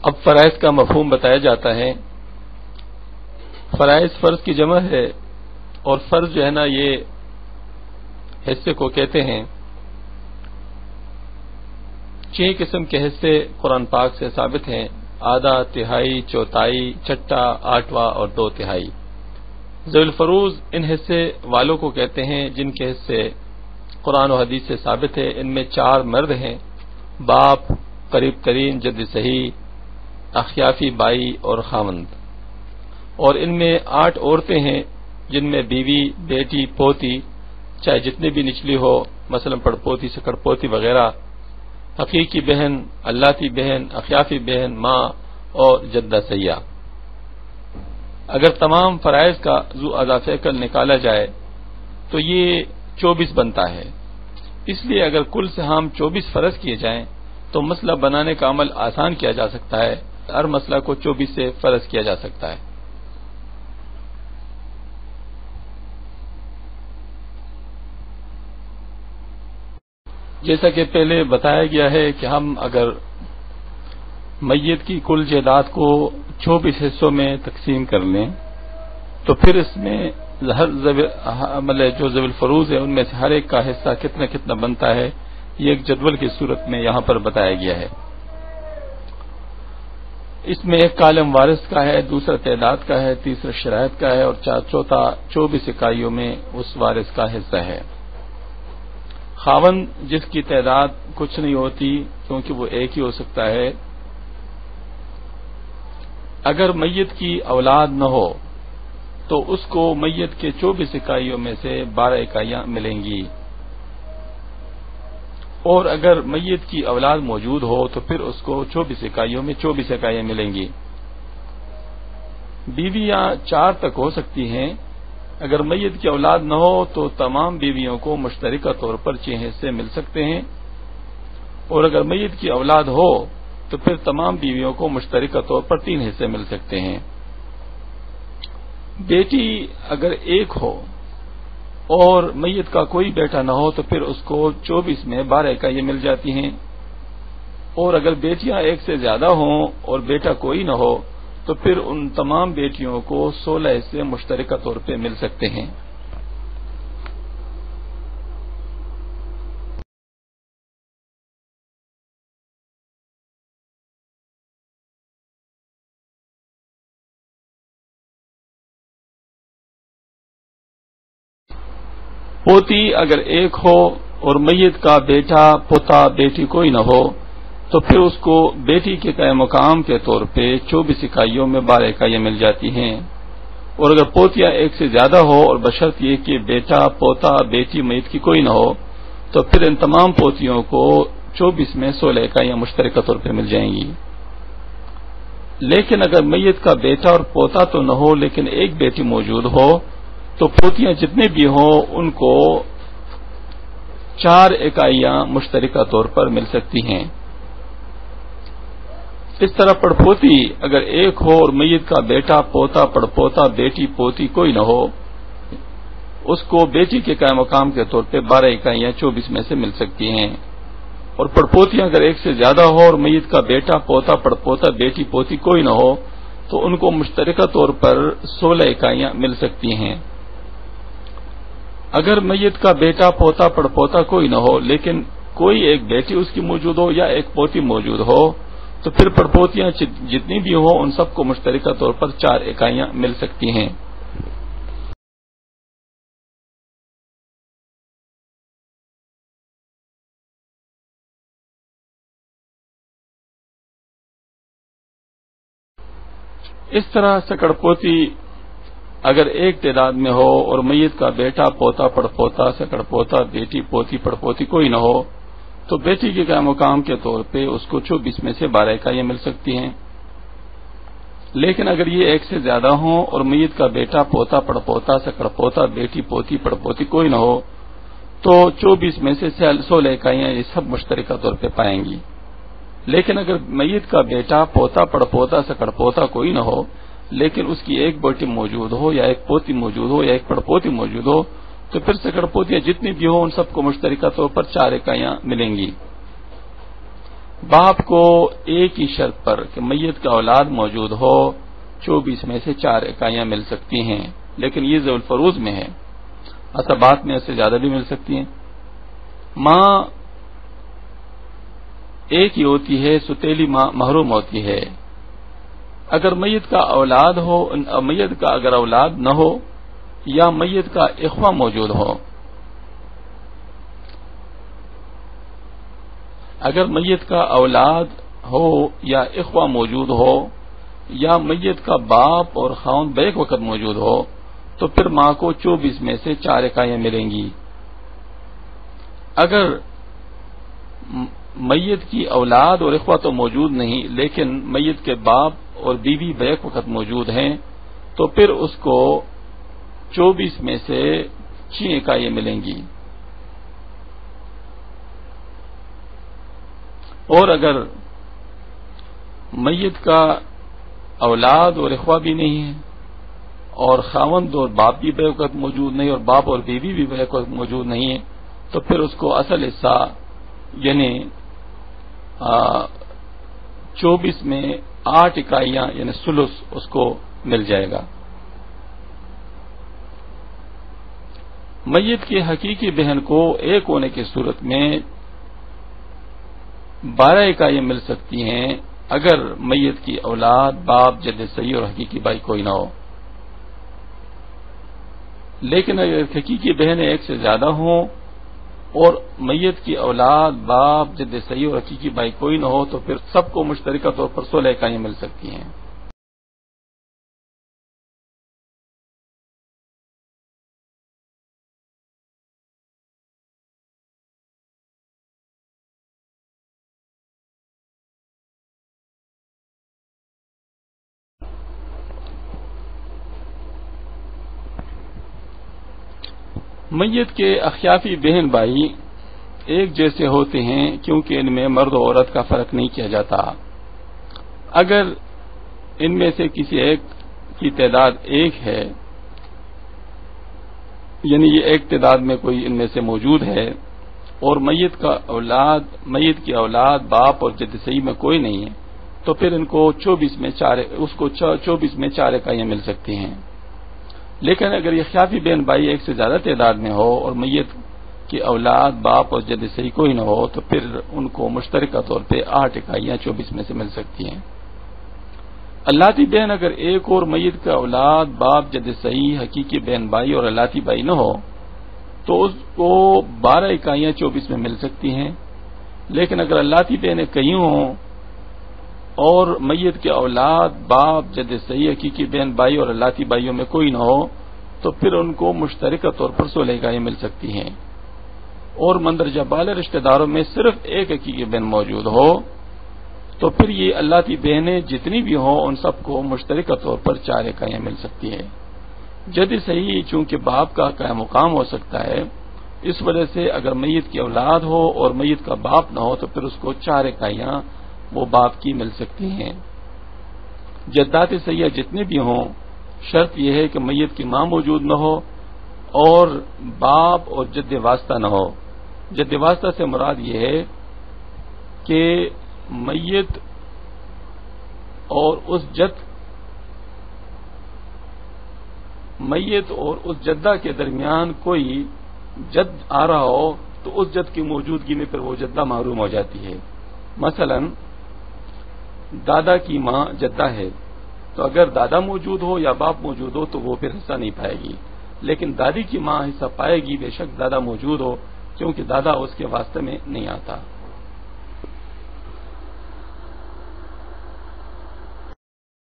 اب فرائض کا مفہوم بتایا جاتا ہے۔ فرائض فرض کی جمع ہے، اور فرض جو ہے نا یہ حصے کو کہتے ہیں۔ 6 قسم کے حصے قرآن پاک سے ثابت ہیں: آدھا، تہائی، چوتھائی، چھٹا، آٹھواں اور 2/3۔ ذوی الفروض ان حصے والوں کو کہتے ہیں جن کے حصے قرآن و حدیث سے ثابت ہے۔ ان میں 4 مرد ہیں: باپ، قریب ترین جد صحیح، اخیافی بائی اور خاوند، اور ان میں 8 عورتیں ہیں جن میں بیوی، بیٹی، پوتی، چاہے جتنی بھی نچلی ہو، مثلا پڑپوتی، سکڑپوتی وغیرہ، حقیقی بہن، اللاتی بہن، اخیافی بہن، ماں اور جدہ سیاح۔ اگر تمام فرائض کا ذو اضا فعل نکالا جائے تو یہ 24 بنتا ہے۔ اس لیے اگر کل سے ہم 24 فرض کیے جائیں تو مسئلہ بنانے کا عمل آسان کیا جا سکتا ہے۔ ہر مسئلہ کو 24 سے فرض کیا جا سکتا ہے۔ جیسا کہ پہلے بتایا گیا ہے کہ ہم اگر میت کی کل جائیداد کو 24 حصوں میں تقسیم کر لیں تو پھر اس میں جو ذوی الفروض ہے ان میں سے ہر ایک کا حصہ کتنا کتنا بنتا ہے، یہ ایک جدول کی صورت میں یہاں پر بتایا گیا ہے۔ اس میں ایک کالم وارث کا ہے، دوسرا تعداد کا ہے، تیسرا شرائط کا ہے اور چوتھا 24 اکائیوں میں اس وارث کا حصہ ہے۔ خاوند جس کی تعداد کچھ نہیں ہوتی کیونکہ وہ ایک ہی ہو سکتا ہے، اگر میت کی اولاد نہ ہو تو اس کو میت کے 24 اکائیوں میں سے 12 اکائیاں ملیں گی، اور اگر میت کی اولاد موجود ہو تو پھر اس کو 24 اکائیوں میں 24 اکائیاں ملیں گی۔ بیویاں 4 تک ہو سکتی ہیں۔ اگر میت کی اولاد نہ ہو تو تمام بیویوں کو مشترکہ طور پر 6 حصے مل سکتے ہیں، اور اگر میت کی اولاد ہو تو پھر تمام بیویوں کو مشترکہ طور پر 3 حصے مل سکتے ہیں۔ بیٹی اگر ایک ہو اور میت کا کوئی بیٹا نہ ہو تو پھر اس کو 24 میں 12 اکائیاں مل جاتی ہیں، اور اگر بیٹیاں ایک سے زیادہ ہوں اور بیٹا کوئی نہ ہو تو پھر ان تمام بیٹیوں کو 16 حصے مشترکہ طور پہ مل سکتے ہیں۔ پوتی اگر ایک ہو اور میت کا بیٹا، پوتا، بیٹی کوئی نہ ہو تو پھر اس کو بیٹی کے قائم مقام کے طور پہ 24 اکائیوں میں 12 اکائیاں مل جاتی ہیں، اور اگر پوتیاں ایک سے زیادہ ہو اور بشرط یہ کہ بیٹا، پوتا، بیٹی میت کی کوئی نہ ہو تو پھر ان تمام پوتیوں کو 24 میں 16 اکائیاں مشترکہ طور پہ مل جائیں گی۔ لیکن اگر میت کا بیٹا اور پوتا تو نہ ہو لیکن ایک بیٹی موجود ہو تو پوتیاں جتنے بھی ہوں ان کو 4 اکائیاں مشترکہ طور پر مل سکتی ہیں۔ اس طرح پڑپوتی اگر ایک ہو اور میت کا بیٹا، پوتا، پڑپوتا، بیٹی، پوتی کوئی نہ ہو، اس کو بیٹی کے قائم مقام کے طور پہ 12 اکائیاں 24 میں سے مل سکتی ہیں، اور پڑپوتیاں اگر ایک سے زیادہ ہو اور میت کا بیٹا، پوتا، پڑپوتا، بیٹی، پوتی کوئی نہ ہو تو ان کو مشترکہ طور پر 16 اکائیاں مل سکتی ہیں۔ اگر میت کا بیٹا، پوتا، پڑپوتا کوئی نہ ہو لیکن کوئی ایک بیٹی اس کی موجود ہو یا ایک پوتی موجود ہو تو پھر پڑپوتیاں جتنی بھی ہوں ان سب کو مشترکہ طور پر 4 اکائیاں مل سکتی ہیں۔ اس طرح سکڑپوتی اگر ایک تعداد میں ہو اور میت کا بیٹا، پوتا، پڑپوتا، سکڑپوتا، بیٹی، پوتی، پڑپوتی کوئی نہ ہو تو بیٹی کے قائم مقام کے طور پہ اس کو 24 میں سے 12 اکائیاں مل سکتی ہیں۔ لیکن اگر یہ ایک سے زیادہ ہوں اور میت کا بیٹا، پوتا، پڑپوتا، سکڑپوتا، بیٹی، پوتی، پڑپوتی کوئی نہ ہو تو 24 میں سے 16 اکائیاں یہ سب مشترکہ طور پہ پائیں گی۔ لیکن اگر میت کا بیٹا، پوتا، پڑپوتا، سکڑپوتا کوئی نہ ہو لیکن اس کی ایک بیٹی موجود ہو یا ایک پوتی موجود ہو یا ایک پڑپوتی موجود ہو تو پھر سکڑپوتیاں جتنی بھی ہوں ان سب کو مشترکہ طور پر 4 اکائیاں ملیں گی۔ باپ کو ایک ہی شرط پر کہ میت کا اولاد موجود ہو 24 میں سے 4 اکائیاں مل سکتی ہیں، لیکن یہ ذوی الفروض میں ہے، عصبات میں اس سے زیادہ بھی مل سکتی ہیں۔ ماں ایک ہی ہوتی ہے، ستیلی ماں محروم ہوتی ہے۔ اگر میت کا اولاد ہو، میت کا اگر اولاد نہ ہو یا میت کا اخوہ موجود ہو، اگر میت کا اولاد ہو یا اخوہ موجود ہو یا میت کا باپ اور خاوند بیک وقت موجود ہو، تو پھر ماں کو 24 میں سے 4 اکائیاں ملیں گی۔ اگر میت کی اولاد اور اخوہ تو موجود نہیں، لیکن میت کے باپ اور بیوی بیک وقت موجود ہیں، تو پھر اس کو 24 میں سے 6 اکائیاں ملیں گی۔ اور اگر میت کا اولاد اور اخوہ بھی نہیں ہے اور خاوند اور باپ بھی بیک وقت موجود نہیں اور باپ اور بیوی بھی بیک وقت موجود نہیں ہے، تو پھر اس کو اصل حصہ یعنی 24 میں 8 اکائیاں یعنی ثلث اس کو مل جائے گا۔ میت کی حقیقی بہن کو ایک ہونے کی صورت میں 12 اکائیاں مل سکتی ہیں اگر میت کی اولاد باپ جد صحیح اور حقیقی بھائی کوئی نہ ہو، لیکن اگر حقیقی بہنیں ایک سے زیادہ ہوں اور میت کی اولاد باپ جد صحیح اور حقیقی بھائی کوئی نہ ہو، تو پھر سب کو مشترکہ طور پر 16 اکائیاں مل سکتی ہیں۔ میت کے اخیافی بہن بھائی ایک جیسے ہوتے ہیں کیونکہ ان میں مرد و عورت کا فرق نہیں کیا جاتا۔ اگر ان میں سے کسی ایک کی تعداد 1 ہے، یعنی یہ ایک تعداد میں کوئی ان میں سے موجود ہے اور میت کی اولاد باپ اور جد صحیح میں کوئی نہیں ہے، تو پھر ان کو 24 میں 4 اکائیاں مل سکتی ہیں۔ لیکن اگر یہ خیافی بہن بھائی ایک سے زیادہ تعداد میں ہو اور میت کی اولاد باپ اور جد صحیح کوئی نہ ہو، تو پھر ان کو مشترکہ طور پہ 8 اکائیاں 24 میں سے مل سکتی ہیں۔ اللاتی بہن اگر ایک اور میت کا اولاد باپ جد صحیح حقیقی بہن بھائی اور اللاتی بھائی نہ ہو، تو اس کو 12 اکائیاں 24 میں مل سکتی ہیں۔ لیکن اگر اللاتی بہنیں کئی ہوں اور میت کے اولاد باپ جد صحیح حقیقی بہن بھائی اور اللاتی بھائیوں میں کوئی نہ ہو، تو پھر ان کو مشترکہ طور پر 16 اکائیاں مل سکتی ہیں۔ اور مندرجہ بالا رشتہ داروں میں صرف ایک حقیقی بہن موجود ہو، تو پھر یہ اللاتی بہنیں جتنی بھی ہوں ان سب کو مشترکہ طور پر 4 اکائیاں مل سکتی ہیں۔ جد صحیح چونکہ باپ کا قائم مقام ہو سکتا ہے، اس وجہ سے اگر میت کی اولاد ہو اور میت کا باپ نہ ہو، تو پھر اس کو 4 اکائیاں وہ باپ کی مل سکتی ہیں۔ جدات صحیح جتنے بھی ہوں، شرط یہ ہے کہ میت کی ماں موجود نہ ہو اور باپ اور جد واسطہ نہ ہو۔ جد واسطہ سے مراد یہ ہے کہ میت اور اس جدہ کے درمیان کوئی جد آ رہا ہو تو اس جد کی موجودگی میں پھر وہ جدہ محروم ہو جاتی ہے۔ مثلا دادا کی ماں جدہ ہے، تو اگر دادا موجود ہو یا باپ موجود ہو تو وہ پھر حصہ نہیں پائے گی، لیکن دادی کی ماں حصہ پائے گی بے شک دادا موجود ہو، کیونکہ دادا اس کے واسطے میں نہیں آتا۔